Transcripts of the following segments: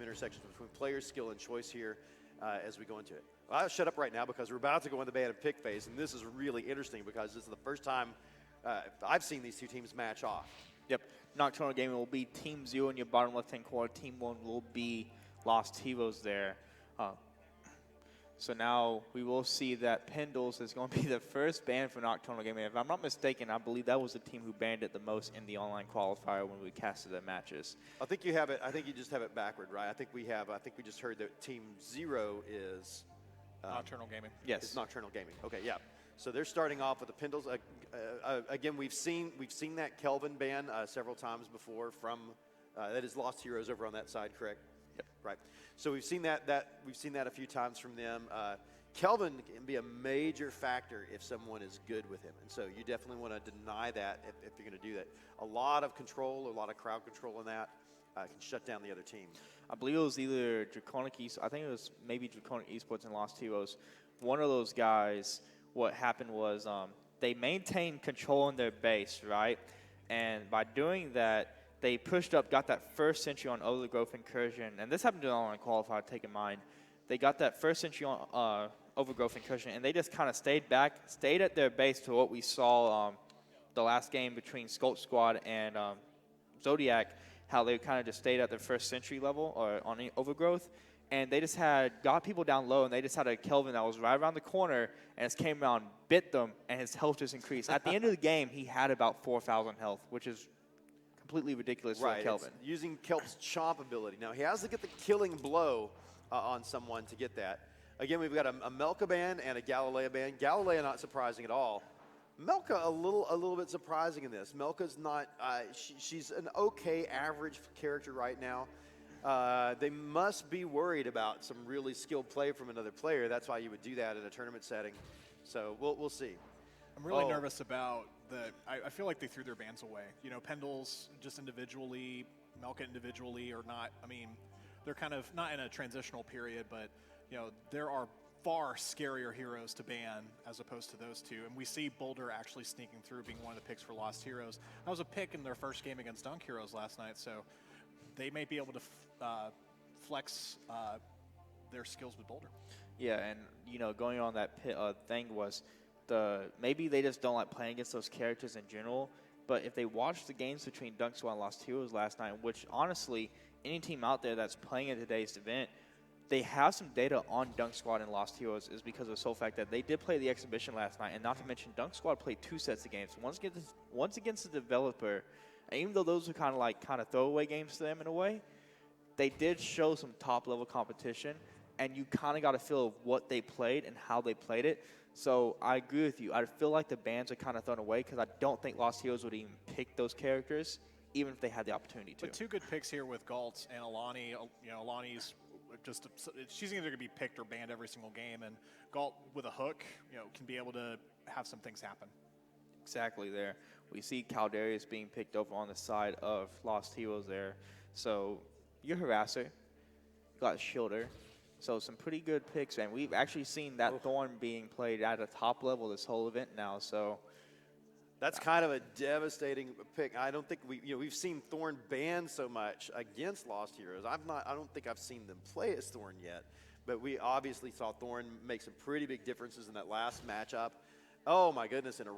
intersections between player skill and choice here as we go into it. I'll shut up right now because we're about to go in the ban and pick phase, and this is really interesting because this is the first time I've seen these two teams match off. Yep. Nocturnal Gaming will be Team 0 in your bottom left-hand corner. Team 1 will be Lost Heroes there. So now we will see that Pendles is going to be the first ban for Nocturnal Gaming. If I'm not mistaken, I believe that was the team who banned it the most in the online qualifier when we casted the matches. I think you have it. I think you just have it backward, right? I think we just heard that Team 0 is Nocturnal Gaming. Yes. It's Nocturnal Gaming. Okay, yeah. So they're starting off with the Pendles. Again, we've seen that Kelvin ban several times before from that is Lost Heroes over on that side, correct? Yep. Right. So we've seen that a few times from them. Kelvin can be a major factor if someone is good with him, and so you definitely want to deny that if you're going to do that. A lot of control, a lot of crowd control in that can shut down the other team. I believe it was either Draconic Esports. I think it was maybe Draconic Esports and Lost Heroes. One of those guys. What happened was they maintained control in their base, right? And by doing that, they pushed up, got that first century on Overgrowth Incursion. And this happened to the online qualifier, take in mind. They got that first century on Overgrowth Incursion, and they just kind of stayed back, stayed at their base to what we saw the last game between Sculpt Squad and Zodiac, how they kind of just stayed at their first century level or on the Overgrowth. And they just got people down low, and they just had a Kelvin that was right around the corner, and just came around, bit them, and his health just increased. At the end of the game, he had about 4,000 health, which is completely ridiculous for Kelvin. It's using Kelp's chomp ability. Now, he has to get the killing blow on someone to get that. Again, we've got a Melka ban and a Galilea ban. Galilea not surprising at all. Melka a little bit surprising in this. Melka's not, she's an okay average character right now. They must be worried about some really skilled play from another player. That's why you would do that in a tournament setting. So we'll see. I'm really nervous about I feel like they threw their bans away. You know, Pendles just individually, Melka individually, or not. I mean, they're kind of not in a transitional period, but, you know, there are far scarier heroes to ban as opposed to those two. And we see Boulder actually sneaking through, being one of the picks for Lost Heroes. That was a pick in their first game against Dunk Heroes last night, so they may be able to flex their skills with Boulder. Yeah, and, you know, going on that thing was maybe they just don't like playing against those characters in general, but if they watched the games between Dunk Squad and Lost Heroes last night, which honestly, any team out there that's playing at today's event, they have some data on Dunk Squad and Lost Heroes is because of the sole fact that they did play the exhibition last night, and not to mention Dunk Squad played 2 sets of games. Once against the developer, and even though those were kind of throwaway games to them in a way, they did show some top-level competition, and you kind of got a feel of what they played and how they played it. So I agree with you. I feel like the bans are kind of thrown away because I don't think Lost Heroes would even pick those characters, even if they had the opportunity to. But 2 good picks here with Galt and Alani. You know, Alani's just she's either going to be picked or banned every single game, and Galt with a hook, you know, can be able to have some things happen. Exactly there. We see Caldarius being picked over on the side of Lost Heroes there. So you're Harasser, you got Shielder. So some pretty good picks, and we've actually seen that Thorn being played at a top level this whole event now. So that's kind of a devastating pick. I don't think we've seen Thorn banned so much against Lost Heroes. I don't think I've seen them play as Thorn yet, but we obviously saw Thorn make some pretty big differences in that last matchup. Oh my goodness, and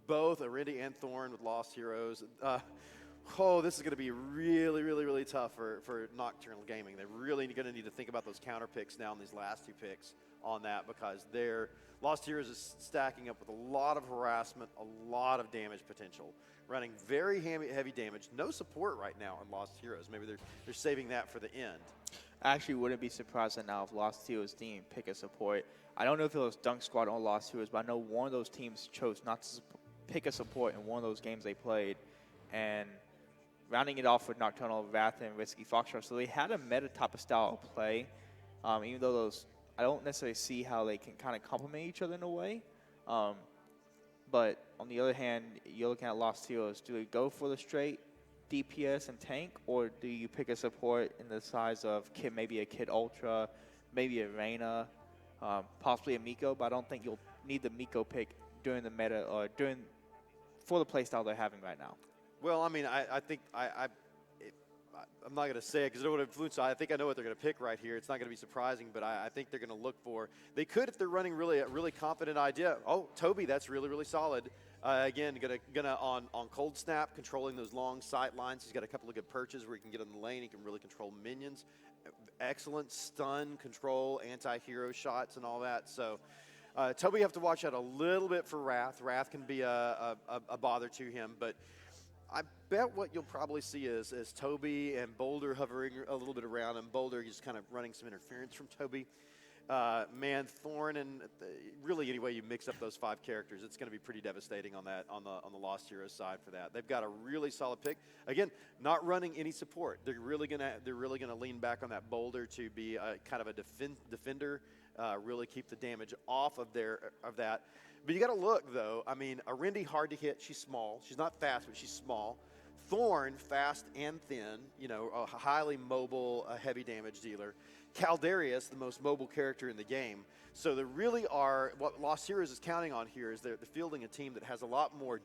both Arendi and Thorn with Lost Heroes. This is going to be really, really, really tough for Nocturnal Gaming. They're really going to need to think about those counter picks now in these last 2 picks on that, because their Lost Heroes is stacking up with a lot of harassment, a lot of damage potential, running very heavy damage. No support right now on Lost Heroes. Maybe they're saving that for the end. I actually wouldn't be surprised now if Lost Heroes team pick a support. I don't know if it was Dunk Squad or Lost Heroes, but I know one of those teams chose not to pick a support in one of those games they played, and rounding it off with Nocturnal, Wrath, and Risky Foxtrot. So they had a meta type of style of play, even though those, I don't necessarily see how they can kind of complement each other in a way. But on the other hand, you're looking at Lost Heroes. Do they go for the straight DPS and tank, or do you pick a support in the size of maybe a Kid Ultra, maybe a Reyna, possibly a Miko? But I don't think you'll need the Miko pick during the meta or for the playstyle they're having right now. Well, I mean, I think I'm not going to say it because I don't want to influence. I think I know what they're going to pick right here. It's not going to be surprising, but I think they're going to look for. They could if they're running a really confident idea. Oh, Toby, that's really, really solid. Again, gonna on cold snap, controlling those long sight lines. He's got a couple of good perches where he can get in the lane. He can really control minions. Excellent stun control, anti-hero shots, and all that. So. Toby, you have to watch out a little bit for Wrath. Wrath can be a bother to him, but I bet what you'll probably see is Toby and Boulder hovering a little bit around, and Boulder just kind of running some interference from Toby. Man, Thorn, and really any way you mix up those 5 characters, it's going to be pretty devastating on the Lost Heroes side for that. They've got a really solid pick. Again, not running any support. They're really gonna lean back on that Boulder to be kind of a defender. Really keep the damage off of that. But you got to look, though. I mean, Arendi, hard to hit. She's small. She's not fast, but she's small. Thorn, fast and thin. You know, a highly mobile, heavy damage dealer. Caldarius, the most mobile character in the game. So there really are, what Lost Heroes is counting on here is they're fielding a team that has a lot more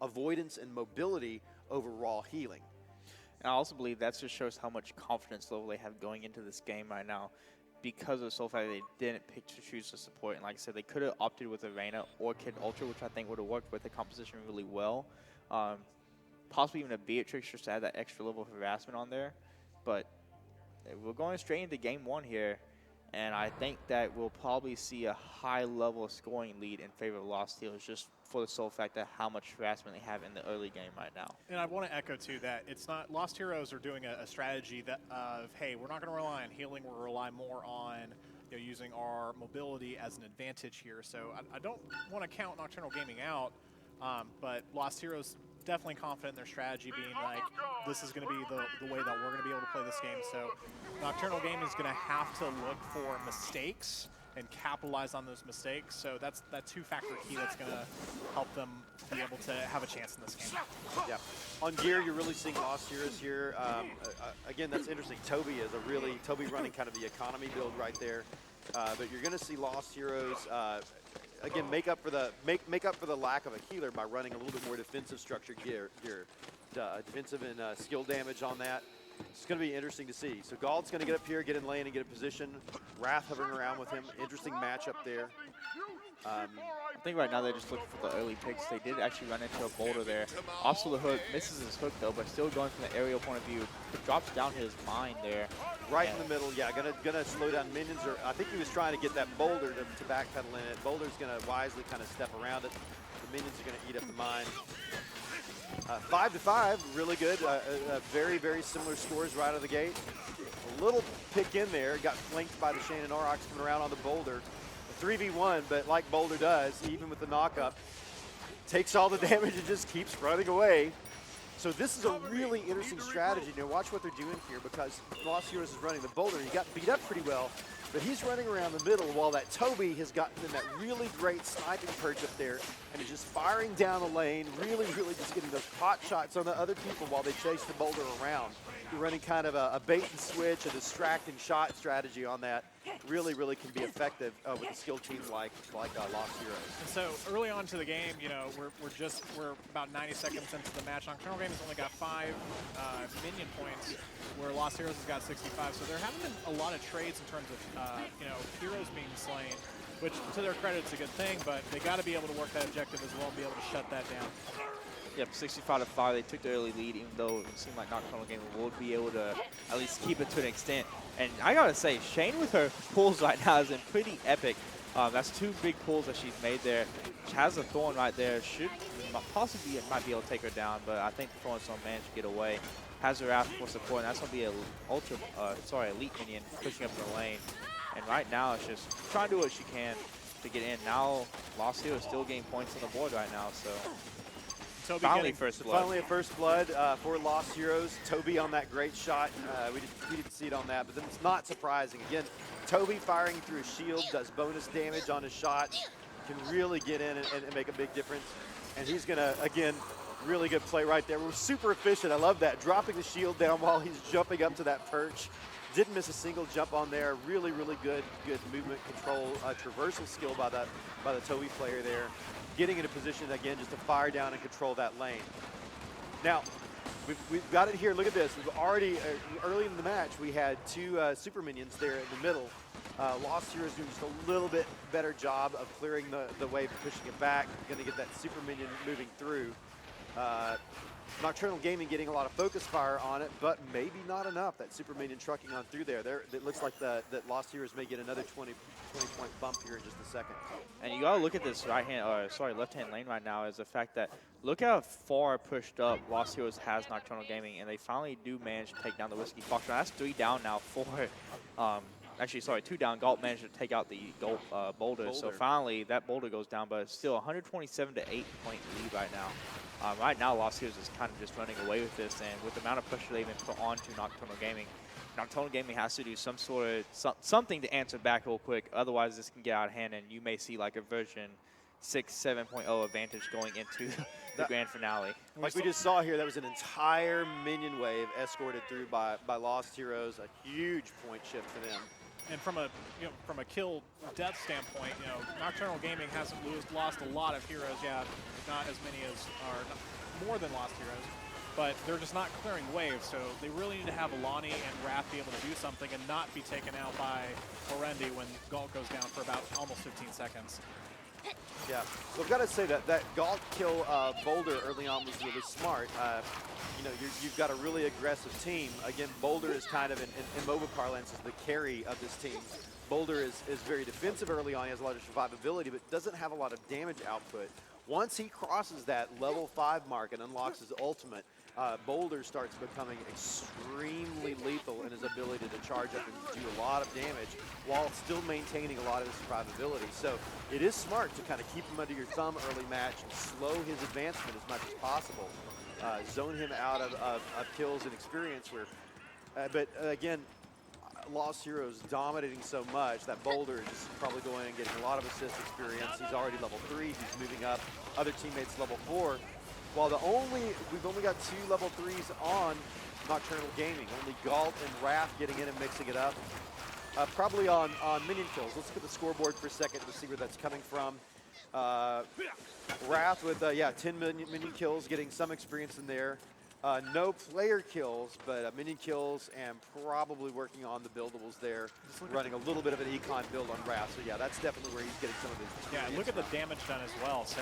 avoidance and mobility over raw healing. And I also believe that just shows how much confidence level they have going into this game right now, because of so far they didn't pick to choose the support. And like I said, they could have opted with Arena or Kid Ultra, which I think would have worked with the composition really well. Possibly even a Beatrix just to add that extra level of harassment on there. But we're going straight into game 1 here, and I think that we'll probably see a high level of scoring lead in favor of Lost Heroes, just for the sole fact that how much harassment they have in the early game right now. And I want to echo too that it's not, Lost Heroes are doing a strategy that of, hey, we're not going to rely on healing, we'll rely more on using our mobility as an advantage here. So I don't want to count Nocturnal Gaming out, but Lost Heroes definitely confident in their strategy, being like, this is going to be the way that we're going to be able to play this game. So Nocturnal Gaming is going to have to look for mistakes and capitalize on those mistakes. So that's that 2-factor key that's going to help them be able to have a chance in this game. Yeah. On gear, you're really seeing Lost Heroes here. Again, that's interesting. Toby running kind of the economy build right there. But you're going to see Lost Heroes again make up for the lack of a healer by running a little bit more defensive structure gear, defensive and skill damage on that. It's going to be interesting to see. So Gald's going to get up here, get in lane, and get a position. Wrath hovering around with him. Interesting matchup there. I think right now they're just looking for the early picks. They did actually run into a Boulder there. Also the hook, misses his hook though, but still going from the aerial point of view. It drops down his mine there. Right in the middle, yeah, gonna slow down minions. Or I think he was trying to get that Boulder to backpedal in it. Boulder's gonna wisely kind of step around it. The minions are gonna eat up the mine. 5-5, really good. Very, very similar scores right out of the gate. A little pick in there, got flanked by the Shane and Aurochs coming around on the Boulder. A 3v1, but like Boulder does, even with the knock-up, takes all the damage and just keeps running away. So this is a really interesting strategy. Now watch what they're doing here, because Lost Heroes is running the Boulder. He got beat up pretty well, but he's running around the middle while that Toby has gotten in that really great sniping perch up there and is just firing down the lane, really, really just getting those pot shots on the other people while they chase the Boulder around. You're running kind of a bait and switch, a distracting shot strategy on that. Really, really can be effective with the skill teams like Lost Heroes. And so early on to the game, we're about 90 seconds into the match. Nocturnal Game has only got 5 minion points, where Lost Heroes has got 65. So there haven't been a lot of trades in terms of heroes being slain, which to their credit is a good thing. But they got to be able to work that objective as well and be able to shut that down. Yep, 65-5. They took the early lead, even though it seemed like Nocturnal Gaming would be able to at least keep it to an extent. And I gotta say, Shane with her pulls right now has been pretty epic. That's 2 big pulls that she's made there. She has a Thorn right there. Should possibly might be able to take her down, but I think Thorn's gonna manage to get away. Has her out for support, and that's gonna be a elite minion pushing up the lane. And right now, it's just trying to do what she can to get in. Now, Lost Heroes still getting points on the board right now, so. Toby finally first blood. Finally a first blood for Lost Heroes. Toby on that great shot. We didn't see it on that, but then it's not surprising. Again, Toby firing through a shield does bonus damage on his shot. Can really get in and make a big difference. And he's gonna, again, really good play right there. We're super efficient. I love that. Dropping the shield down while he's jumping up to that perch. Didn't miss a single jump on there. Really, really good movement control, traversal skill by the Toby player there. Getting in a position, again, just to fire down and control that lane. Now, We've got it here. Look at this. We've already, early in the match, we had 2 super minions there in the middle. Lost Heroes doing just a little bit better job of clearing the wave and pushing it back. Going to get that super minion moving through. Nocturnal Gaming getting a lot of focus fire on it, but maybe not enough. That super minion trucking on through there. It looks like that Lost Heroes may get another 20-point bump here in just a second. And you gotta look at this left-hand lane right now is the fact that look how far pushed up Lost Heroes has Nocturnal Gaming, and they finally do manage to take down the Whiskey Fox. That's 3 down now for, actually, sorry, 2 down. Galt managed to take out the Boulder. So finally, that Boulder goes down, but it's still 127 to 8-point lead right now. Right now, Lost Heroes is kind of just running away with this, and with the amount of pressure they've been put onto Nocturnal Gaming has to do some sort of something to answer back real quick. Otherwise, this can get out of hand, and you may see like a version 6, 7.0 advantage going into the grand finale. Like we just saw here, that was an entire minion wave escorted through by Lost Heroes. A huge point shift for them. And from a kill death standpoint, Nocturnal Gaming hasn't lost a lot of heroes. Yeah, not as many as more than Lost Heroes, but they're just not clearing waves. So they really need to have Alani and Wrath be able to do something and not be taken out by Horendi when Galt goes down for about almost 15 seconds. Yeah, so I've got to say that Galt kill Boulder early on was really smart. You've got a really aggressive team. Again, Boulder is kind of, in MOBA parlance, is the carry of this team. Boulder is very defensive early on. He has a lot of survivability, but doesn't have a lot of damage output. Once he crosses that level 5 mark and unlocks his ultimate, Boulder starts becoming extremely lethal in his ability to charge up and do a lot of damage while still maintaining a lot of his survivability. So it is smart to kind of keep him under your thumb early match and slow his advancement as much as possible. Zone him out of kills and experience. But again, Lost Heroes dominating so much that Boulder is just probably going and getting a lot of assist experience. He's already level 3. He's moving up. Other teammates level 4. While we've only got 2 level 3s on Nocturnal Gaming. Only Galt and Wrath getting in and mixing it up. Probably on minion kills. Let's look at the scoreboard for a second to see where that's coming from. Wrath with 10 minion kills, getting some experience in there. No player kills, but minion kills, and probably working on the buildables there, running a little bit of an econ build on Wrath. So yeah, that's definitely where he's getting some of his experience. Yeah, look at the damage done as well. So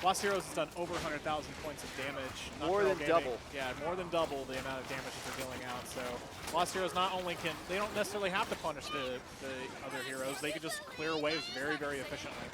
Lost Heroes has done over 100,000 points of damage. More than double. Yeah, more than double the amount of damage that they're dealing out. So Lost Heroes not only they don't necessarily have to punish the other heroes, they can just clear waves very, very efficiently.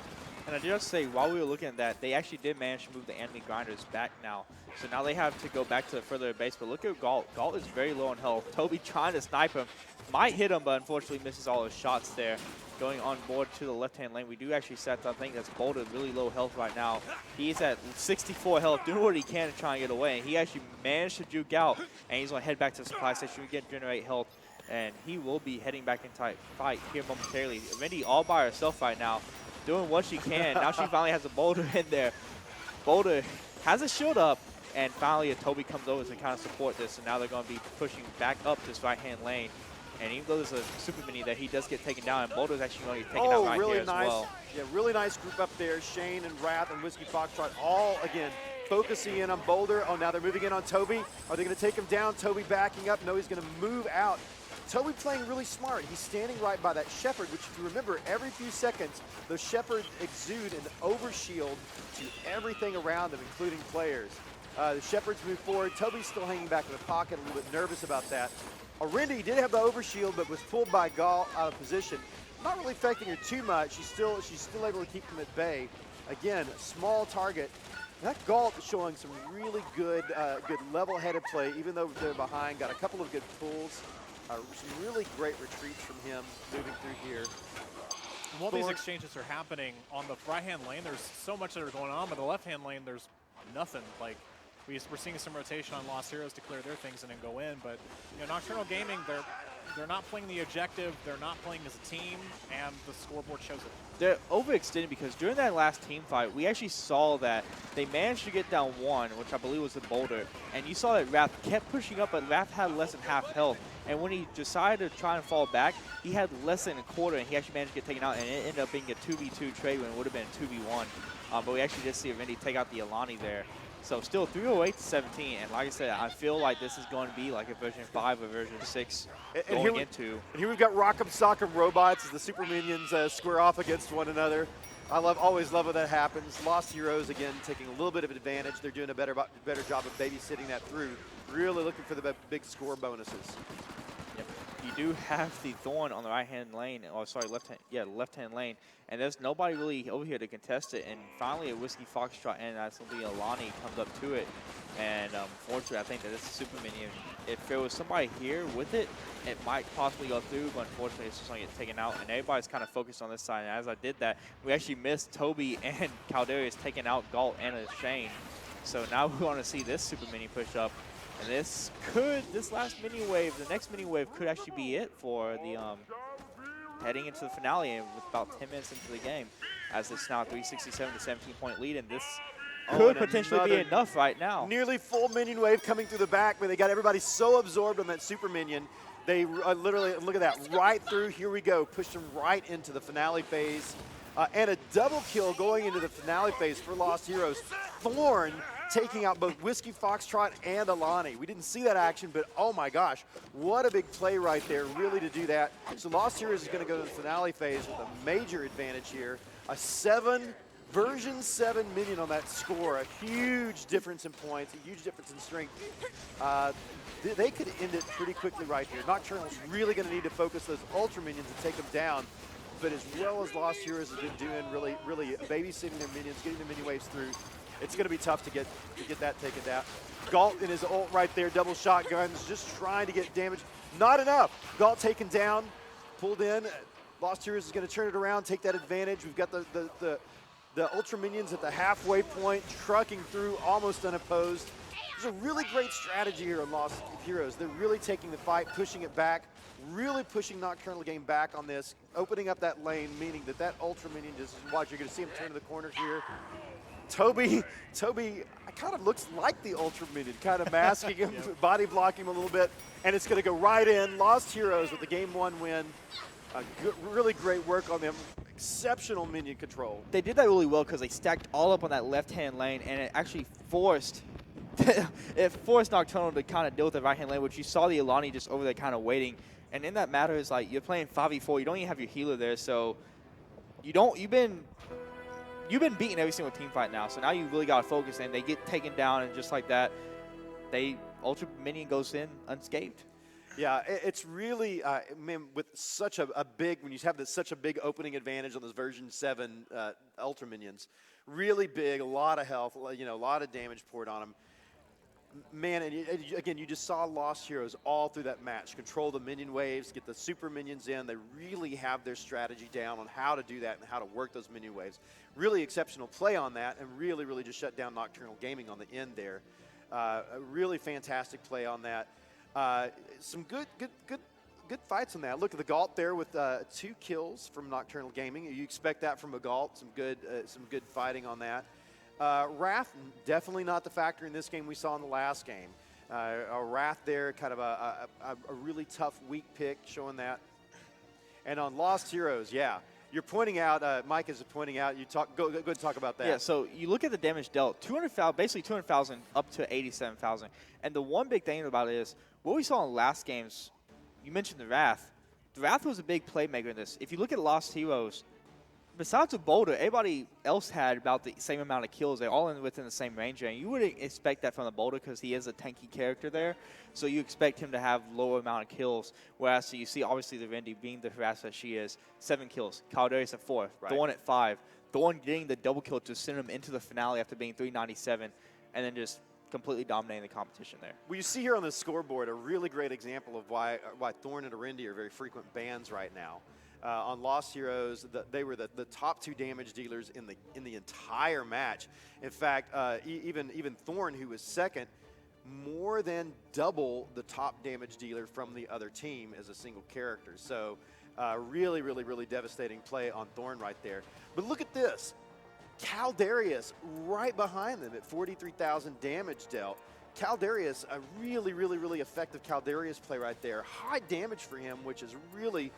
And I just say, while we were looking at that, they actually did manage to move the enemy grinders back now. So now they have to go back to the further base. But look at Galt. Galt is very low on health. Toby trying to snipe him. Might hit him, but unfortunately misses all his shots there. Going on board to the left-hand lane. We do actually set, I think that's Boulder really low health right now. He's at 64 health, doing what he can to try and get away. And he actually managed to juke out, and he's going to head back to the supply station again, generate health. And he will be heading back into fight here momentarily. Wendy all by herself right now, doing what she can. Now she finally has a Boulder in there. Boulder has a shield up, and finally a Toby comes over to kind of support this. And now they're going to be pushing back up this right-hand lane. And even though there's a super mini that he does get taken down, and Boulder's actually going to get taken out right really here nice. as well. Yeah, really nice group up there. Shane and Wrath and Whiskey Foxtrot all, again, focusing in on Boulder. Oh, now they're moving in on Toby. Are they going to take him down? Toby backing up. No, he's going to move out. Toby playing really smart. He's standing right by that Shepherd, which if you remember, every few seconds, the Shepherd exude an overshield to everything around them, including players. The Shepherds move forward. Toby's still hanging back in the pocket, a little bit nervous about that. Arendi did have the overshield, but was pulled by Galt out of position. Not really affecting her too much. She's still able to keep them at bay. Again, small target. That Galt is showing some really good level-headed play, even though they're behind. Got a couple of good pulls. Some really great retreats from him moving through here. And while these exchanges are happening on the right-hand lane, there's so much that are going on, but the left-hand lane, there's nothing. Like, we're seeing some rotation on Lost Heroes to clear their things and then go in, but Nocturnal Gaming, they're not playing the objective, they're not playing as a team, and the scoreboard shows it. They're overextended because during that last team fight, we actually saw that they managed to get down one, which I believe was the Boulder, and you saw that Wrath kept pushing up, but Wrath had less than half health. And when he decided to try and fall back, he had less than a quarter, and he actually managed to get taken out, and it ended up being a 2v2 trade when it would have been a 2v1. But we actually did see Arendi take out the Alani there. So still 308 to 17, and like I said, I feel like this is going to be like a version 5 or version 6 going into. And here we've got Rock'em Sock'em Robots as the Super Minions square off against one another. Always love when that happens. Lost Heroes, again, taking a little bit of advantage. They're doing a better job of babysitting that through. Really looking for the big score bonuses. Yep. You do have the Thorn on the right-hand lane, or sorry, left-hand lane, and there's nobody really over here to contest it. And finally, a Whiskey Foxtrot, and that's going to be Alani comes up to it. And unfortunately, I think that this is Super Minion. If there was somebody here with it, it might possibly go through, but unfortunately, it's just going to get taken out. And everybody's kind of focused on this side. And as I did that, we actually missed Toby and Caldarius taking out Galt and Shane. So now we want to see this Super Minion push up. And this last mini wave, the next mini wave could actually be it for the heading into the finale and with about 10 minutes into the game, as it's now 367 to 17-point lead, and this could potentially be enough right now. Nearly full minion wave coming through the back, but they got everybody so absorbed on that Super Minion. They literally, look at that, right through, here we go, pushed them right into the finale phase. And a double kill going into the finale phase for Lost Heroes. Thorn taking out both Whiskey Foxtrot and Alani. We didn't see that action, but oh my gosh, what a big play right there, really, to do that. So Lost Heroes is going to go to the finale phase with a major advantage here. A version 7 minion on that score, a huge difference in points, a huge difference in strength. They could end it pretty quickly right here. NocTurnal's really going to need to focus those Ultra Minions and take them down. But as well as Lost Heroes has been doing, really babysitting their minions, getting their mini waves through, it's going to be tough to get that taken down. Galt in his ult right there, double shotguns, just trying to get damage. Not enough. Galt taken down, pulled in. Lost Heroes is going to turn it around, take that advantage. We've got the Ultra Minions at the halfway point, trucking through almost unopposed. There's a really great strategy here on Lost Heroes. They're really taking the fight, pushing it back, really pushing NocTurnal game back on this, opening up that lane, meaning that Ultra Minion just, watch, you're going to see him turn to the corner here. Toby kind of looks like the Ultra Minion, kind of masking him, body blocking him a little bit, and it's going to go right in. Lost Heroes with the game 1 win. Really great work on them. Exceptional minion control. They did that really well because they stacked all up on that left-hand lane, and it actually forced NocTurnal to kind of deal with the right-hand lane, which you saw the Alani just over there kind of waiting. And in that matter is like you're playing 5v4, you don't even have your healer there, so you've been beating every single team fight now. So now you really got to focus, and they get taken down, and just like that, Ultra Minion goes in unscathed. Yeah, it's really, man, with such a big, when you have such a big opening advantage on those version 7 Ultra Minions, really big, a lot of health, a lot of damage poured on them. Man, and again, you just saw Lost Heroes all through that match. Control the minion waves, get the super minions in. They really have their strategy down on how to do that and how to work those minion waves. Really exceptional play on that, and really just shut down NocTurnal Gaming on the end there. A really fantastic play on that. Some good fights on that. Look at the Galt there with 2 kills from NocTurnal Gaming. You expect that from a Galt. Some good fighting on that. Wrath, definitely not the factor in this game we saw in the last game. Wrath there, kind of a really tough, weak pick, showing that. And on Lost Heroes, yeah, you're pointing out, Mike is pointing out, go ahead and talk about that. Yeah, so you look at the damage dealt, 200,000, basically 200,000 up to 87,000. And the one big thing about it is, what we saw in last games, you mentioned the Wrath. The Wrath was a big playmaker in this. If you look at Lost Heroes, besides a Boulder, everybody else had about the same amount of kills. They're all within the same range, and you wouldn't expect that from the Boulder because he is a tanky character there. So you expect him to have lower amount of kills. Whereas so you see, obviously, the Vendi being the harasser that she is, 7 kills. Caldarius at 4. Right. Thorn at 5. Thorn getting the double kill to send him into the finale after being 397, and then just completely dominating the competition there. Well, you see here on the scoreboard a really great example of why Thorn and Arendi are very frequent bans right now. On Lost Heroes, they were the top 2 damage dealers in the entire match. In fact, even Thorn, who was second, more than double the top damage dealer from the other team as a single character. So really devastating play on Thorn right there. But look at this. Caldarius right behind them at 43,000 damage dealt. Caldarius, a really effective Caldarius play right there. High damage for him, which is really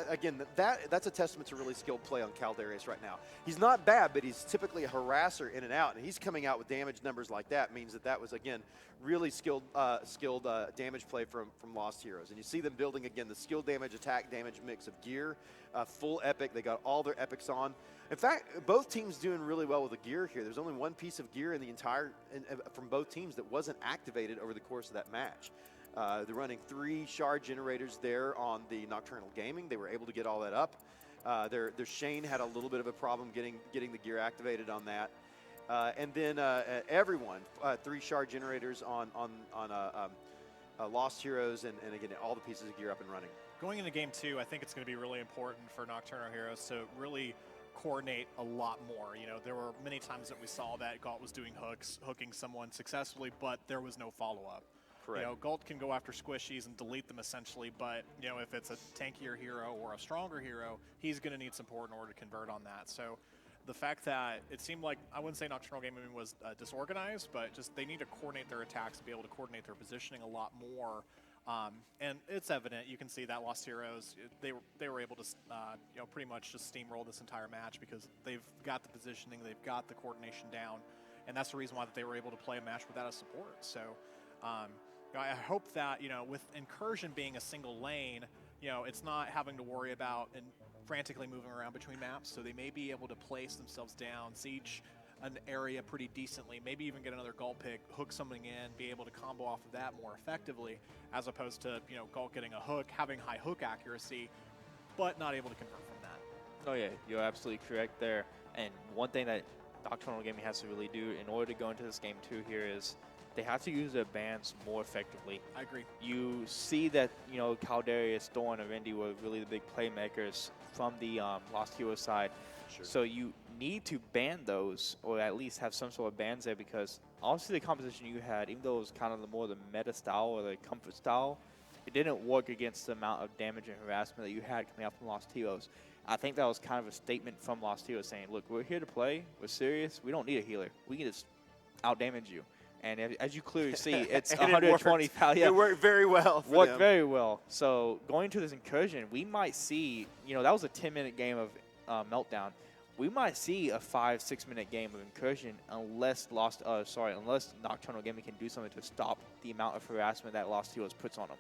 again, that's a testament to really skilled play on Caldarius right now. He's not bad, but he's typically a harasser in and out, and he's coming out with damage numbers like that. Means that was, again, really skilled damage play from Lost Heroes. And you see them building, again, the skill damage, attack damage mix of gear, full epic. They got all their epics on. In fact, both teams doing really well with the gear here. There's only one piece of gear in the from both teams that wasn't activated over the course of that match. They're running 3 shard generators there on the Nocturnal Gaming. They were able to get all that up. Their Shane had a little bit of a problem getting the gear activated on that. And then everyone, 3 shard generators on Lost Heroes, and again, all the pieces of gear up and running. Going into game 2, I think it's going to be really important for Nocturnal Heroes to really coordinate a lot more. You know, there were many times that we saw that Galt was doing hooking someone successfully, but there was no follow-up. Correct. You know, Galt can go after squishies and delete them essentially, but, you know, if it's a tankier hero or a stronger hero, he's going to need support in order to convert on that. So the fact that it seemed like, I wouldn't say Nocturnal Gaming was disorganized, but just they need to coordinate their attacks to be able to coordinate their positioning a lot more. And it's evident. You can see that Lost Heroes, they were able to you know, pretty much just steamroll this entire match because they've got the positioning, they've got the coordination down, and that's the reason why that they were able to play a match without a support. So you know, I hope that, you know, with Incursion being a single lane, you know, it's not having to worry about and frantically moving around between maps, so they may be able to place themselves down, siege an area pretty decently, maybe even get another Galt pick, hook something in, be able to combo off of that more effectively, as opposed to, you know, Galt getting a hook, having high hook accuracy, but not able to convert from that. Oh yeah, you're absolutely correct there. And one thing that Nocturnal Gaming has to really do in order to go into this game 2 here is they have to use their bans more effectively. I agree. You see that, you know, Caldarius, Thorn, and Rendy were really the big playmakers from the Lost Hero side. Sure. So you need to ban those, or at least have some sort of bans there, because obviously the composition you had, even though it was kind of the meta style or the comfort style, it didn't work against the amount of damage and harassment that you had coming out from Lost Heroes. I think that was kind of a statement from Lost Heroes saying, look, we're here to play, we're serious, we don't need a healer, we can just out-damage you. And as you clearly see, it's 120 power. Yeah, it worked very well for worked them. very well. So going to this Incursion, we might see, you know, that was a 10-minute game of Meltdown. We might see a 5-6 minute game of Incursion unless unless Nocturnal Gaming can do something to stop the amount of harassment that Lost Heroes puts on them.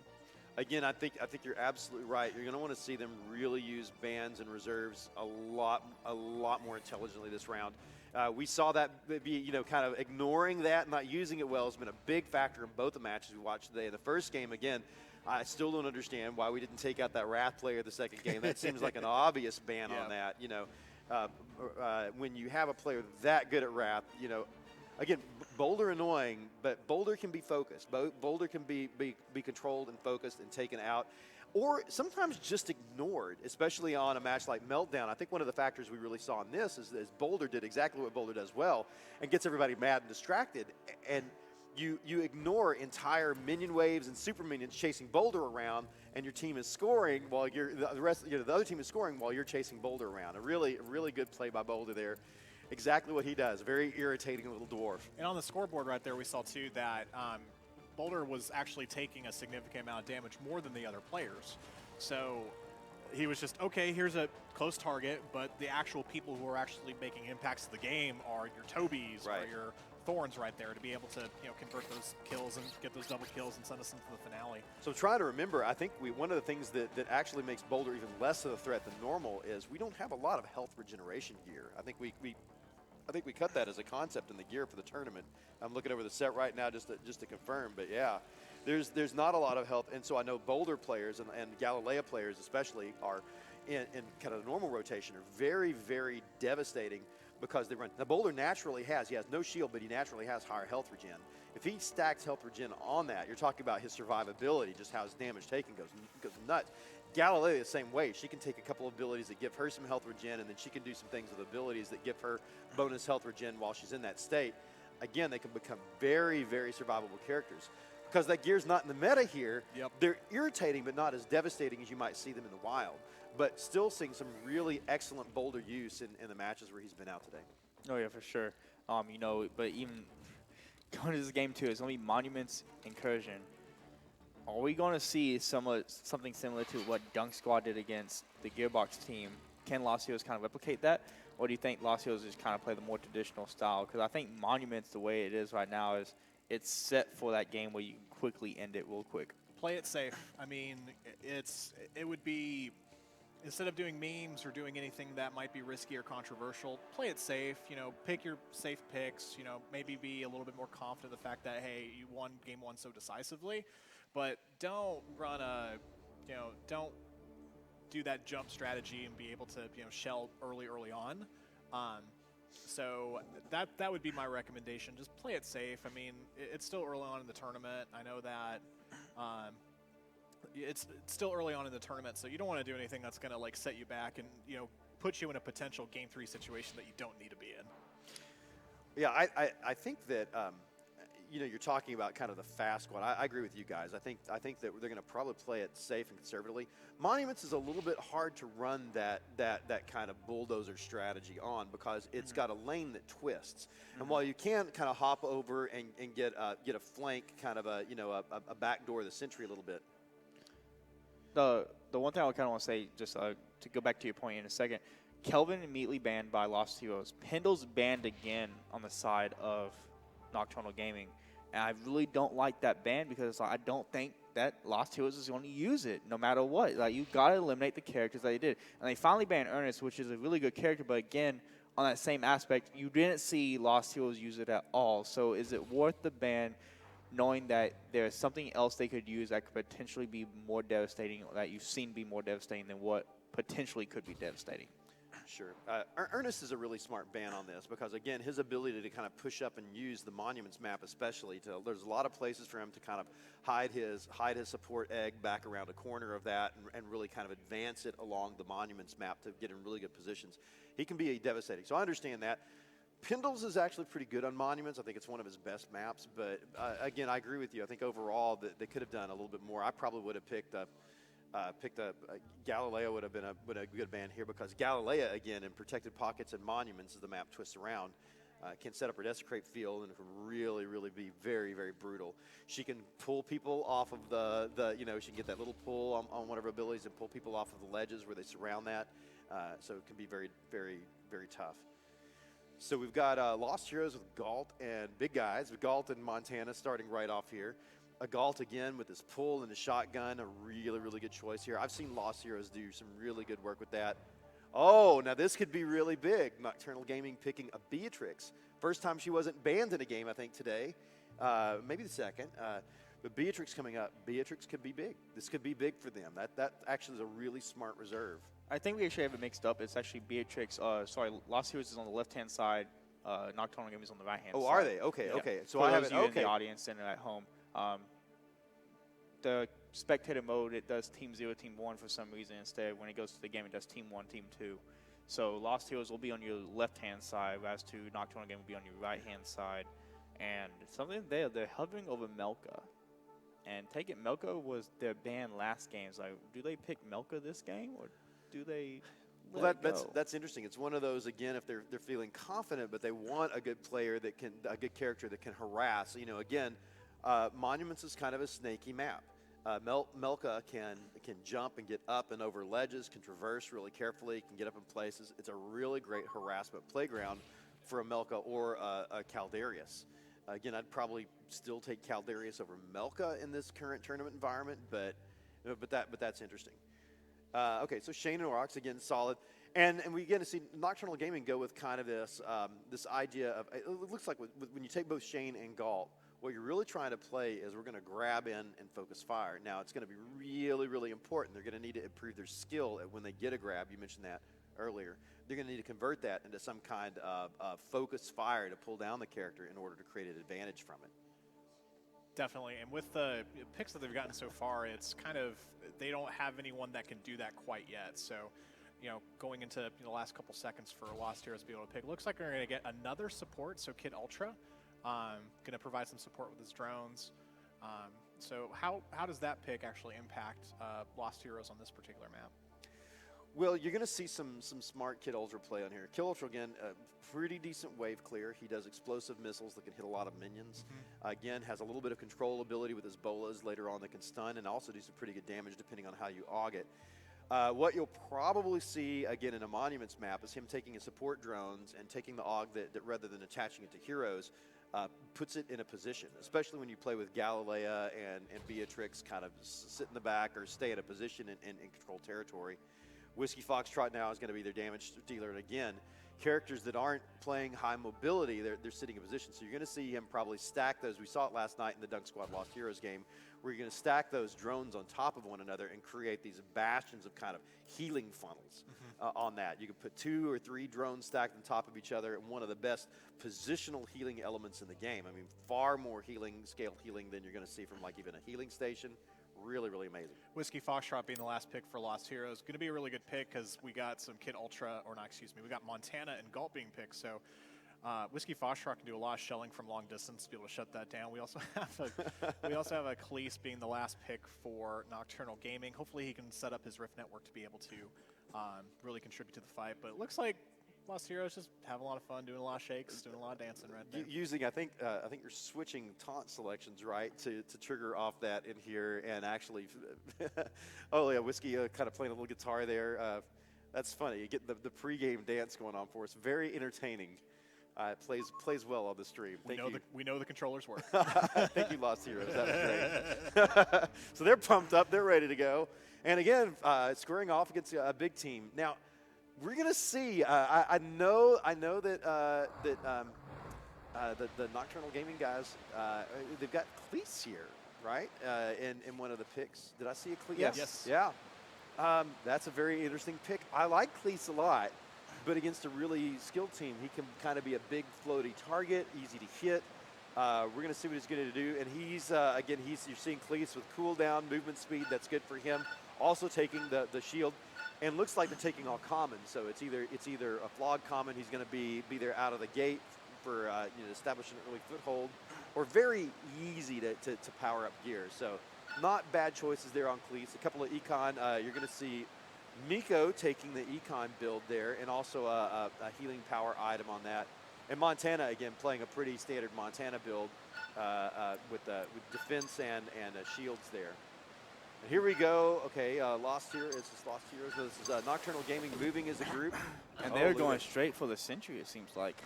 Again, I think you're absolutely right. You're going to want to see them really use bans and reserves a lot more intelligently this round. We saw that be, you know, kind of ignoring that, not using it well has been a big factor in both the matches we watched today. The first game, again, I still don't understand why we didn't take out that Wrath player the second game. That seems like an obvious ban on that. You know, when you have a player that good at Wrath, you know, again, Boulder annoying, but Boulder can be focused. Boulder can be controlled and focused and taken out, or sometimes just ignored, especially on a match like Meltdown. I think one of the factors we really saw in this is Boulder did exactly what Boulder does well and gets everybody mad and distracted. And you ignore entire minion waves and super minions chasing Boulder around, and your team is scoring while the other team is scoring while you're chasing Boulder around. A really good play by Boulder there. Exactly what he does. Very irritating little dwarf. And on the scoreboard right there, we saw too that Boulder was actually taking a significant amount of damage, more than the other players. So he was just, okay, here's a close target, but the actual people who are actually making impacts to the game are your Tobys or your Thorns right there to be able to, you know, convert those kills and get those double kills and send us into the finale. So try to remember, I think one of the things that actually makes Boulder even less of a threat than normal is we don't have a lot of health regeneration gear. I think we cut that as a concept in the gear for the tournament. I'm looking over the set right now just to confirm, but yeah, there's not a lot of health, and so I know Boulder players and Galilea players especially are in kind of the normal rotation are very, very devastating because they run. Now Boulder naturally he has no shield, but he naturally has higher health regen. If he stacks health regen on that, you're talking about his survivability, just how his damage taken goes nuts. Galilea the same way. She can take a couple of abilities that give her some health regen, and then she can do some things with abilities that give her bonus health regen while she's in that state. Again, they can become very, very survivable characters. Because that gear's not in the meta here, they're irritating but not as devastating as you might see them in the wild. But still seeing some really excellent Boulder use in the matches where he's been out today. Oh yeah, for sure. You know, but even going to this game too, it's going to be Monuments, Incursion. are we going to see something similar to what Dunk Squad did against the Gearbox team? Can Los Heroes kind of replicate that? Or do you think Los Heroes just kind of play the more traditional style? Because I think Monuments, the way it is right now, is it's set for that game where you can quickly end it real quick. Play it safe. I mean, it would be, instead of doing memes or doing anything that might be risky or controversial, play it safe. You know, pick your safe picks. You know, maybe be a little bit more confident in the fact that, hey, you won game one so decisively. But don't run don't do that jump strategy and be able to, shell early on. So that would be my recommendation. Just play it safe. I mean, it's still early on in the tournament. I know that it's still early on in the tournament, so you don't want to do anything that's going to like set you back and put you in a potential Game 3 situation that you don't need to be in. Yeah, I think that you're talking about kind of the fast squad. I agree with you guys. I think that they're going to probably play it safe and conservatively. Monuments is a little bit hard to run that kind of bulldozer strategy on because it's got a lane that twists. And while you can kind of hop over and get a flank, kind of a backdoor the sentry a little bit. The one thing I kind of want to say, just to go back to your point in a second, Kelvin immediately banned by Lost Heroes. Pendle's banned again on the side of Nocturnal Gaming. And I really don't like that ban because I don't think that Lost Heroes is going to use it no matter what. Like, you got to eliminate the characters that they did. And they finally banned Ernest, which is a really good character. But again, on that same aspect, you didn't see Lost Heroes use it at all. So is it worth the ban knowing that there's something else they could use that could potentially be more devastating, that you've seen be more devastating than what potentially could be devastating? Sure. Ernest is a really smart ban on this because, again, his ability to kind of push up and use the Monuments map especially, there's a lot of places for him to kind of hide his support egg back around a corner of that and really kind of advance it along the Monuments map to get in really good positions. He can be devastating. So I understand that. Pendle's is actually pretty good on Monuments. I think it's one of his best maps. But, again, I agree with you. I think overall that they could have done a little bit more. I probably would have picked Galileo would have been a good ban here because Galilea, again, in protected pockets and monuments as the map twists around, can set up her desecrate field and it can really, really be very, very brutal. She can pull people off of she can get that little pull on one of her abilities and pull people off of the ledges where they surround that. So it can be very, very, very tough. So we've got Lost Heroes with Galt and big guys. With Galt and Montana starting right off here. A Galt again with his pull and his shotgun, a really, really good choice here. I've seen Lost Heroes do some really good work with that. Oh, now this could be really big. Nocturnal Gaming picking a Beatrix. First time she wasn't banned in a game, I think, today. Maybe the second. But Beatrix coming up. Beatrix could be big. This could be big for them. That actually is a really smart reserve. I think we actually have it mixed up. It's actually Beatrix. Lost Heroes is on the left-hand side. Nocturnal Gaming is on the right-hand side. Oh, are they? Okay, yeah. okay. So for I have those it. of you Okay. in the audience and at home. The spectator mode, it does Team 0, Team 1 for some reason. Instead, when it goes to the game, it does Team 1, Team 2. So Lost Heroes will be on your left-hand side, whereas to Nocturnal Gaming will be on your right-hand side. And something they're hovering over Melka. And take it, Melka was their ban last game. So do they pick Melka this game, or do they let it go? That's interesting. It's one of those, again, if they're feeling confident, but they want a good player a good character that can harass. Again, Monuments is kind of a snaky map. Melka can jump and get up and over ledges, can traverse really carefully, can get up in places. It's a really great harassment playground for a Melka or a Caldarius. Again, I'd probably still take Caldarius over Melka in this current tournament environment, but that's interesting. Okay, so Shane and Orox, again, solid. And we get to see Nocturnal Gaming go with kind of this idea of, it looks like when you take both Shane and Galt, what you're really trying to play is we're going to grab in and focus fire. Now, it's going to be really, really important. They're going to need to improve their skill at when they get a grab. You mentioned that earlier. They're going to need to convert that into some kind of focus fire to pull down the character in order to create an advantage from it. Definitely, and with the picks that they've gotten so far, it's kind of, they don't have anyone that can do that quite yet. So, going into the last couple seconds for Lost Heroes to be able to pick, looks like they're going to get another support. So Kid Ultra, going to provide some support with his drones. So how does that pick actually impact Lost Heroes on this particular map? Well, you're going to see some smart Kid Ultra play on here. Kid Ultra, again, pretty decent wave clear. He does explosive missiles that can hit a lot of minions. Again, has a little bit of control ability with his bolas later on that can stun and also do some pretty good damage depending on how you AUG it. What you'll probably see, again, in a Monuments map is him taking his support drones and taking the AUG that rather than attaching it to heroes, puts it in a position, especially when you play with Galilea and Beatrix kind of sit in the back or stay in a position in control territory. Whiskey Foxtrot now is going to be their damage dealer. And again, characters that aren't playing high mobility, they're sitting in position. So you're going to see him probably stack those. We saw it last night in the Dunk Squad Lost Heroes game, where you're going to stack those drones on top of one another and create these bastions of kind of healing funnels on that. You can put 2 or 3 drones stacked on top of each other, and one of the best positional healing elements in the game. I mean, far more healing, scale healing than you're going to see from like even a healing station. Really, really amazing. Whiskey Foxtrot being the last pick for Lost Heroes. Going to be a really good pick because we got some Kid Ultra, or not, excuse me, we got Montana and Galt being picked. So Whiskey Foxtrot can do a lot of shelling from long distance to be able to shut that down. We also have a Khalees being the last pick for NocTurnal Gaming. Hopefully he can set up his Rift network to be able to really contribute to the fight. But it looks like Lost Heroes just having a lot of fun, doing a lot of shakes, doing a lot of dancing right there. Using, I think you're switching taunt selections, right, to trigger off that in here, and actually, oh yeah, Whiskey kind of playing a little guitar there. That's funny. You get the pregame dance going on for us. Very entertaining. It plays well on the stream. We know the controllers work. Thank you, Lost Heroes. That was great. So they're pumped up. They're ready to go. And again, squaring off against a big team. Now, we're gonna see. I know that the Nocturnal Gaming guys, they've got Khalees here, right? In one of the picks. Did I see a Khalees? Yes. Yeah. That's a very interesting pick. I like Khalees a lot, but against a really skilled team, he can kind of be a big floaty target, easy to hit. We're gonna see what he's going to do, and he's again, you're seeing Khalees with cooldown, movement speed. That's good for him. Also taking the shield. And looks like they're taking all common, so it's either a flawed common, he's going to be there out of the gate for establishing an early foothold, or very easy to power up gear. So not bad choices there on Khalees. A couple of econ. You're going to see Miko taking the econ build there, and also a healing power item on that. And Montana again playing a pretty standard Montana build with defense and shields there. And here we go. Okay, Lost Heroes. This is Lost Heroes. This is Nocturnal Gaming moving as a group. And they're going straight for the Sentry, it seems like,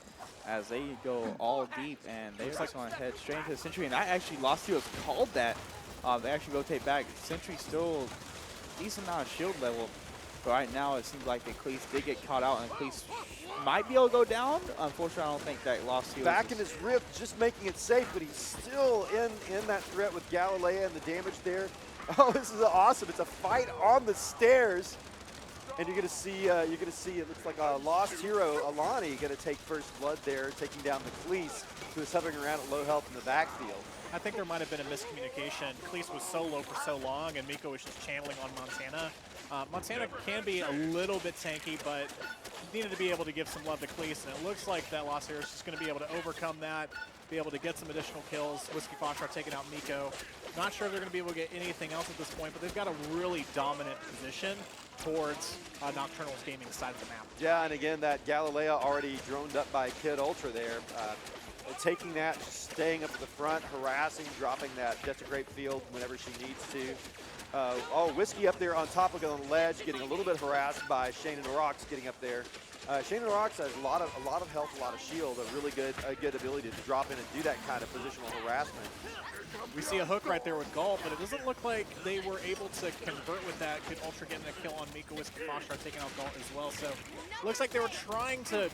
as they go all deep, and they're just going to head straight into the Sentry. And I actually, Lost Heroes called that. They actually rotate back. Sentry still decent amount of shield level. But right now, it seems like the Khalees did get caught out, and Khalees might be able to go down. Unfortunately, I don't think that Lost Heroes back in his rift, just making it safe, but he's still in that threat with Galilea and the damage there. Oh, this is awesome! It's a fight on the stairs, and you're gonna see it looks like a Lost Hero, Alani, gonna take first blood there, taking down the Khalees, who is hovering around at low health in the backfield. I think there might have been a miscommunication. Khalees was so low for so long, and Miko was just channeling on Montana. Montana can be a little bit tanky, but needed to be able to give some love to Khalees, and it looks like that Lost Hero is just going to be able to overcome that, be able to get some additional kills. Whiskey Foxtrot taking out Miko. Not sure if they're going to be able to get anything else at this point, but they've got a really dominant position towards Nocturnal's Gaming side of the map. Yeah, and again, that Galilea already droned up by Kid Ultra there. Taking that, staying up at the front, harassing, dropping that Desecrate field whenever she needs to. Whiskey up there on top of it on the ledge, getting a little bit harassed by Shane and Rocks getting up there. Shane and Rocks has a lot of health, a lot of shield, a really good ability to drop in and do that kind of positional harassment. We see a hook right there with Galt, but it doesn't look like they were able to convert with that. Kid Ultra getting a kill on Miko. Whiskey Foxtrot taking out Galt as well. So looks like they were trying to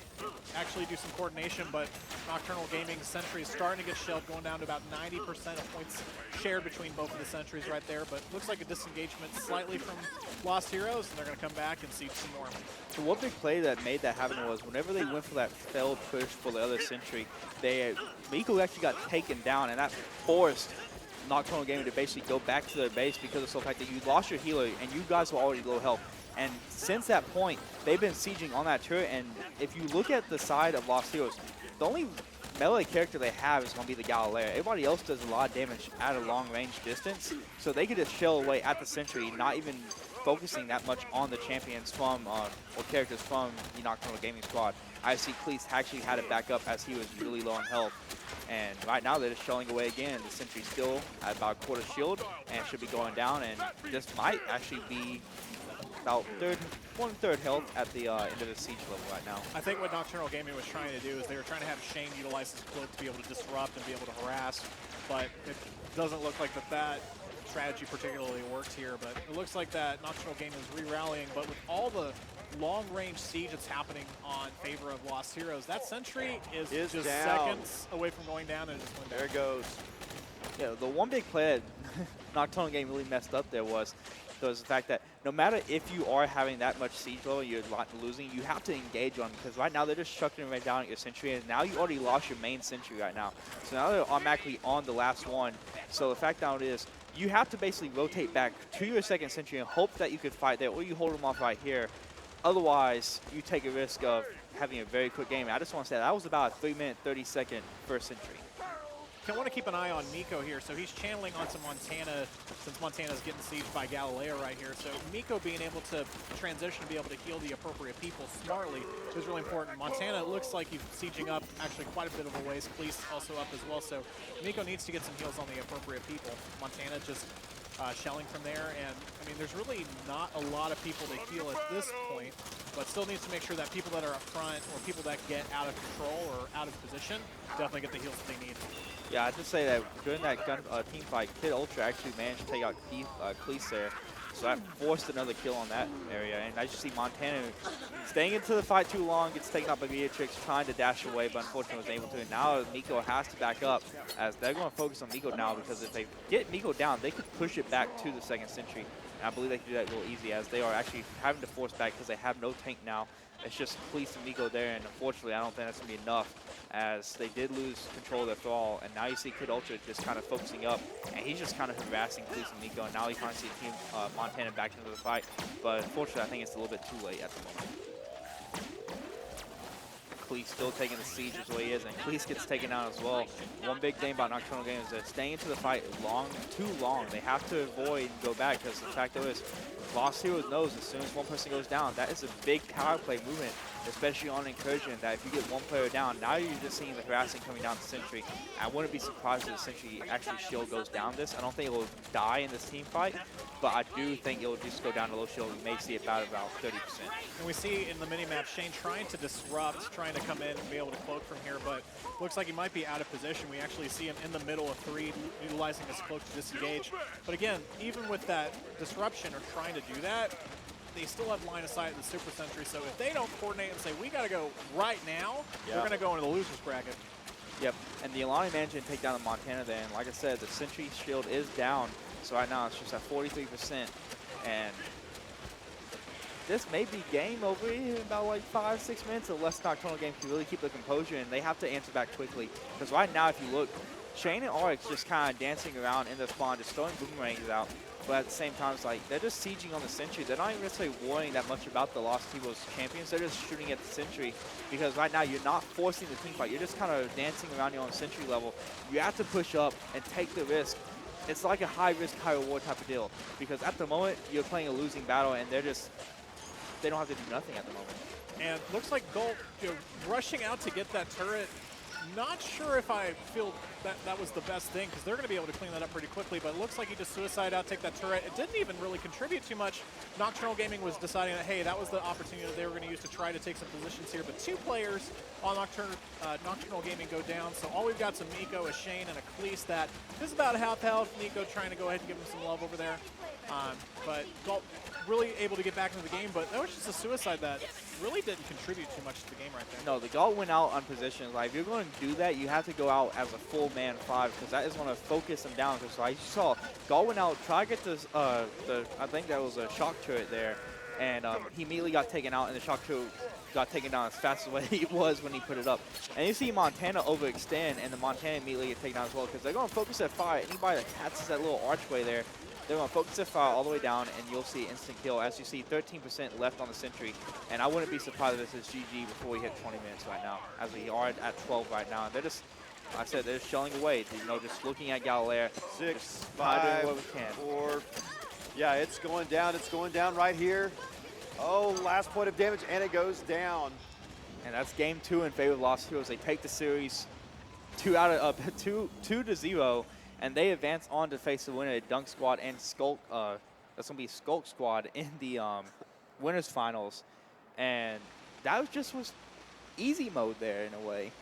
actually do some coordination, but Nocturnal Gaming Sentry is starting to get shelled, going down to about 90% of points shared between both of the sentries right there. But looks like a disengagement slightly from Lost Heroes, and they're going to come back and see some more. So one big play that made that happen was whenever they went for that failed push for the other Sentry, Miko actually got taken down, and that forced Nocturnal Gaming to basically go back to their base because of the fact that you lost your healer and you guys were already low health. And since that point, they've been sieging on that turret, and if you look at the side of Lost Heroes, the only melee character they have is going to be the Galileo. Everybody else does a lot of damage at a long-range distance, so they could just shell away at the Sentry, not even focusing that much on the champions from, or characters from the Nocturnal Gaming squad. I see Cleese actually had it back up as he was really low on health. And right now they're just shelling away again. The Sentry's still at about a quarter shield and should be going down. And this might actually be about 1/3 health at the end of the siege level right now. I think what Nocturnal Gaming was trying to do is they were trying to have Shane utilize his cloak to be able to disrupt and be able to harass, but it doesn't look like that strategy particularly worked here. But it looks like that Nocturnal Gaming is re-rallying, but with all the long-range siege that's happening on favor of Lost Heroes, that Sentry is just down. seconds away from going down, and it just went down. There it goes. Yeah, the one big play that Nocturnal Gaming really messed up there was the fact that no matter if you are having that much siege level, you're losing, you have to engage on, because right now they're just chucking right down at your Sentry, and now you already lost your main Sentry right now. So now they're automatically on the last one. So the fact now is, you have to basically rotate back to your second Sentry and hope that you could fight there, or you hold them off right here. Otherwise, you take a risk of having a very quick game. And I just want to say that was about a 3-minute, 30-second first Sentry. I want to keep an eye on Miko here. So he's channeling onto Montana, since Montana's getting sieged by Galileo right here. So Miko being able to transition, be able to heal the appropriate people smartly is really important. Montana, it looks like he's sieging up actually quite a bit of a ways. Cleese also up as well. So Miko needs to get some heals on the appropriate people. Montana just shelling from there. And I mean, there's really not a lot of people to heal at this point, but still needs to make sure that people that are up front or people that get out of control or out of position definitely get the heals that they need. Yeah, I have to say that during that team fight, Kid Ultra actually managed to take out Cleese there. So that forced another kill on that area. And I just see Montana staying into the fight too long, gets taken out by Beatrix, trying to dash away, but unfortunately was able to. And now Miko has to back up, as they're going to focus on Miko now, because if they get Miko down, they could push it back to the second Sentry. And I believe they can do that real easy, as they are actually having to force back because they have no tank now. It's just Cleese and Miko there, and unfortunately, I don't think that's going to be enough, as they did lose control of their thrall. And now you see Kid Ultra just kind of focusing up, and he's just kind of harassing Cleese and Miko. And now you kind of see Team Montana back into the fight. But unfortunately, I think it's a little bit too late at the moment. Cleese still taking the siege as way he is, and Cleese gets taken out as well. One big thing about Nocturnal Gaming is that staying into the fight too long. They have to avoid and go back, because the fact is, Lost Heroes knows as soon as one person goes down, that is a big power play movement, especially on Incursion, that if you get one player down, now you're just seeing the harassing coming down the Sentry. I wouldn't be surprised if the Sentry actually shield goes down this. I don't think it will die in this team fight, but I do think it will just go down to low shield. We may see it about 30%. And we see in the mini-map Shane trying to disrupt, trying to come in and be able to cloak from here, but looks like he might be out of position. We actually see him in the middle of 3, utilizing his cloak to disengage. But again, even with that disruption or trying to do that, they still have line of sight of the Super Sentry, so if they don't coordinate and say, we got to go right now, they're going to go into the loser's bracket. Yep, and the Alani managed to take down the Montana then. Like I said, the Sentry shield is down, so right now it's just at 43%, and this may be game over in about like 5-6 minutes, unless Nocturnal Game can really keep the composure, and they have to answer back quickly. Because right now, if you look, Shane and Oryx just kind of dancing around in the spawn, just throwing boomerangs out. But at the same time, it's like they're just sieging on the Sentry. They're not even necessarily worrying that much about the Lost Heroes champions. They're just shooting at the Sentry, because right now you're not forcing the team fight. You're just kind of dancing around your own Sentry level. You have to push up and take the risk. It's like a high risk, high reward type of deal, because at the moment you're playing a losing battle, and they don't have to do nothing at the moment. And looks like Gulp, rushing out to get that turret. Not sure if I feel that was the best thing, because they're going to be able to clean that up pretty quickly, but it looks like he just suicide out, take that turret. It didn't even really contribute too much. Nocturnal Gaming was deciding that, hey, that was the opportunity that they were going to use to try to take some positions here, but 2 players on Nocturnal Gaming go down, so all we've got is a Miko, a Shane, and a Cleese that is about half health. Miko trying to go ahead and give him some love over there. But Gulp really able to get back into the game, but that was just a suicide that really didn't contribute too much to the game right there. No, the Galt went out on positions. Like, if you're going to do that, you have to go out as a full man 5, because that is going to focus him down. Because like you saw, Galt went out, try to get this, I think that was a shock turret there, and he immediately got taken out, and the shock turret got taken down as fast as he was when he put it up. And you see Montana overextend, and the Montana immediately get taken down as well, because they're going to focus that fire. Anybody that catches that little archway there, They're going to focus their fire all the way down, and you'll see instant kill. As you see, 13% left on the sentry, and I wouldn't be surprised if this is GG before we hit 20 minutes right now, as we are at 12 right now. And they're just, like I said, they're shelling away. You know, just looking at Galileo. 6, kinda doing 5, what we can. 4. Yeah, it's going down. It's going down right here. Oh, last point of damage, and it goes down. And that's game 2 in favor of Lost Heroes. They take the series 2-0, and they advance on to face the winner, Dunk Squad and Skulk. That's gonna be Skulk Squad in the winners finals, and that was easy mode there in a way.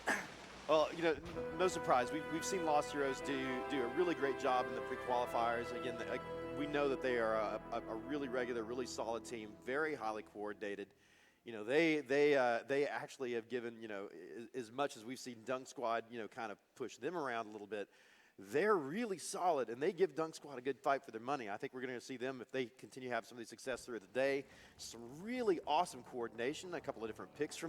Well, you know, no surprise. We've seen Lost Heroes do a really great job in the pre-qualifiers. Again, we know that they are a really regular, really solid team, very highly coordinated. You know, they actually have given, you know, as much as we've seen Dunk Squad, you know, kind of push them around a little bit. They're really solid, and they give Dunk Squad a good fight for their money. I think we're going to see them, if they continue to have some of the success through the day, some really awesome coordination, a couple of different picks from